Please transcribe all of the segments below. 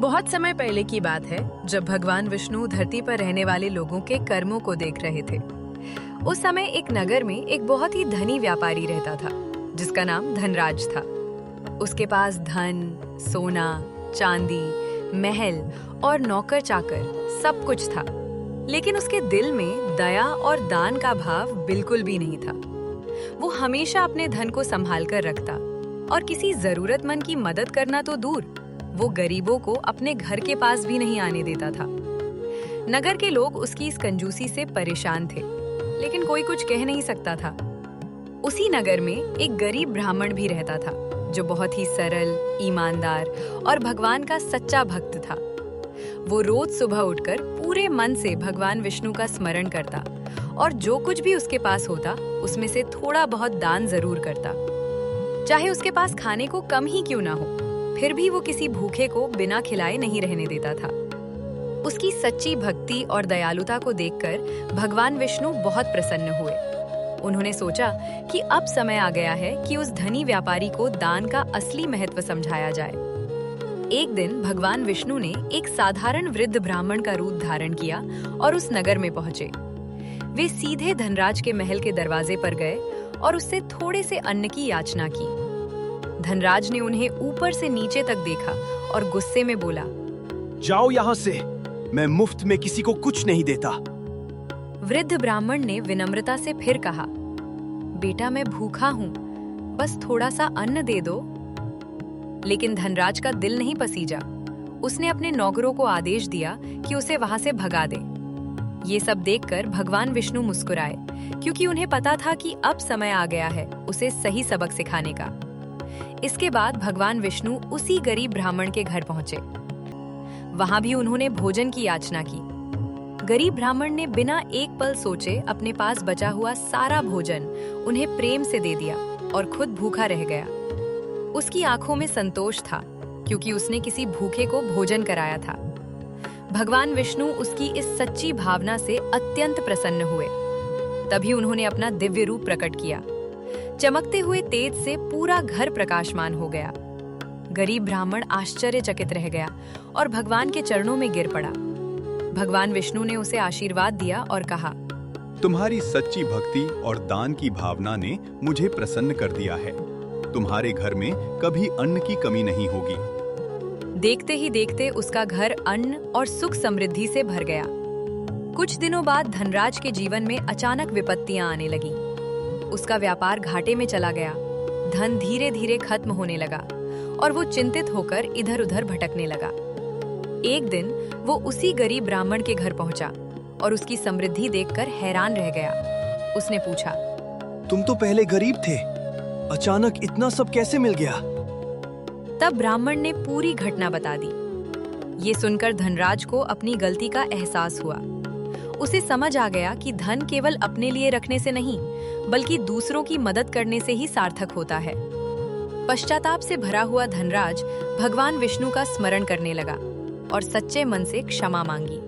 बहुत समय पहले की बात है जब भगवान विष्णु धरती पर रहने वाले लोगों के कर्मों को देख रहे थे। उस समय एक नगर में एक बहुत ही धनी व्यापारी रहता था जिसका नाम धनराज था। उसके पास धन, सोना, चांदी, महल और नौकर चाकर सब कुछ था, लेकिन उसके दिल में दया और दान का भाव बिल्कुल भी नहीं था। वो हमेशा अपने धन को संभाल कर रखता और किसी जरूरतमंद की मदद करना तो दूर, वो गरीबों को अपने घर के पास भी नहीं आने देता था। नगर के लोग उसकी इस कंजूसी से परेशान थे, लेकिन कोई कुछ कह नहीं सकता था। उसी नगर में एक गरीब ब्राह्मण भी रहता था जो बहुत ही सरल, ईमानदार और भगवान का सच्चा भक्त था। वो रोज सुबह उठकर पूरे मन से भगवान विष्णु का स्मरण करता और जो कुछ भी उसके पास होता उसमें से थोड़ा बहुत दान जरूर करता। चाहे उसके पास खाने को कम ही क्यों ना हो, फिर भी वो किसी भूखे को बिना खिलाए नहीं रहने देता था। उसकी सच्ची भक्ति और दयालुता को देखकर भगवान विष्णु बहुत प्रसन्न हुए। उन्होंने सोचा कि अब समय आ गया है कि उस धनी व्यापारी को दान का असली महत्व समझाया जाए। एक दिन भगवान विष्णु ने एक साधारण वृद्ध ब्राह्मण का रूप धारण किया और उस नगर में पहुंचे। वे सीधे धनराज के महल के दरवाजे पर गए और उससे थोड़े से अन्न की याचना की। धनराज ने उन्हें ऊपर से नीचे तक देखा और गुस्से में बोला, जाओ यहाँ से, मैं मुफ्त में किसी को कुछ नहीं देता। वृद्ध ब्राह्मण ने विनम्रता से फिर कहा, बेटा मैं भूखा हूँ, बस थोड़ा सा अन्न दे दो। लेकिन धनराज का दिल नहीं पसीजा। उसने अपने नौकरों को आदेश दिया कि उसे वहां से भगा दे। ये सब देखकर भगवान विष्णु मुस्कुराए, क्योंकि उन्हें पता था कि अब समय आ गया है उसे सही सबक सिखाने का। इसके बाद भगवान विष्णु उसी गरीब ब्राह्मण के घर पहुंचे। वहां भी उन्होंने भोजन की याचना की। गरीब ब्राह्मण ने बिना एक पल सोचे अपने पास बचा हुआ सारा भोजन उन्हें प्रेम से दे दिया और खुद भूखा रह गया। उसकी आंखों में संतोष था, क्योंकि उसने किसी भूखे को भोजन कराया था। भगवान विष्णु उसकी इस सच्ची भावना से अत्यंत प्रसन्न हुए। तभी उन्होंने अपना दिव्य रूप प्रकट किया। चमकते हुए तेज से पूरा घर प्रकाशमान हो गया। गरीब ब्राह्मण आश्चर्यचकित रह गया और भगवान के चरणों में गिर पड़ा। भगवान विष्णु ने उसे आशीर्वाद दिया और कहा, तुम्हारी सच्ची भक्ति और दान की भावना ने मुझे प्रसन्न कर दिया है। तुम्हारे घर में कभी अन्न की कमी नहीं होगी। देखते ही देखते उसका घर अन्न और सुख समृद्धि से भर गया। कुछ दिनों बाद धनराज के जीवन में अचानक विपत्तियां आने लगी। उसका व्यापार घाटे में चला गया। धन धीरे धीरे खत्म होने लगा और वो चिंतित होकर इधर उधर भटकने लगा। एक दिन वो उसी गरीब ब्राह्मण के घर पहुंचा और उसकी समृद्धि देखकर हैरान रह गया। उसने पूछा, तुम तो पहले गरीब थे, अचानक इतना सब कैसे मिल गया? तब ब्राह्मण ने पूरी घटना बता दी। ये सुनकर धनराज को अपनी गलती का एहसास हुआ। उसे समझ आ गया कि धन केवल अपने लिए रखने से नहीं, बल्कि दूसरों की मदद करने से ही सार्थक होता है। पश्चाताप से भरा हुआ धनराज भगवान विष्णु का स्मरण करने लगा और सच्चे मन से क्षमा मांगी।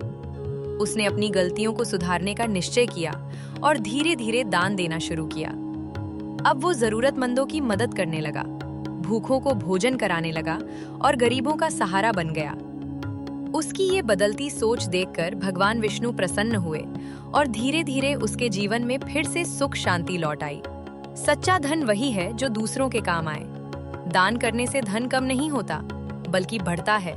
उसने अपनी गलतियों को सुधारने का निश्चय किया और धीरे धीरे दान देना शुरू किया। अब वो जरूरतमंदों की मदद करने लगा, भूखों को भोजन कराने लगा और गरीबों का सहारा बन गया। उसकी ये बदलती सोच देखकर भगवान विष्णु प्रसन्न हुए और धीरे धीरे उसके जीवन में फिर से सुख शांति लौट आई। सच्चा धन वही है जो दूसरों के काम आए। दान करने से धन कम नहीं होता, बल्कि बढ़ता है।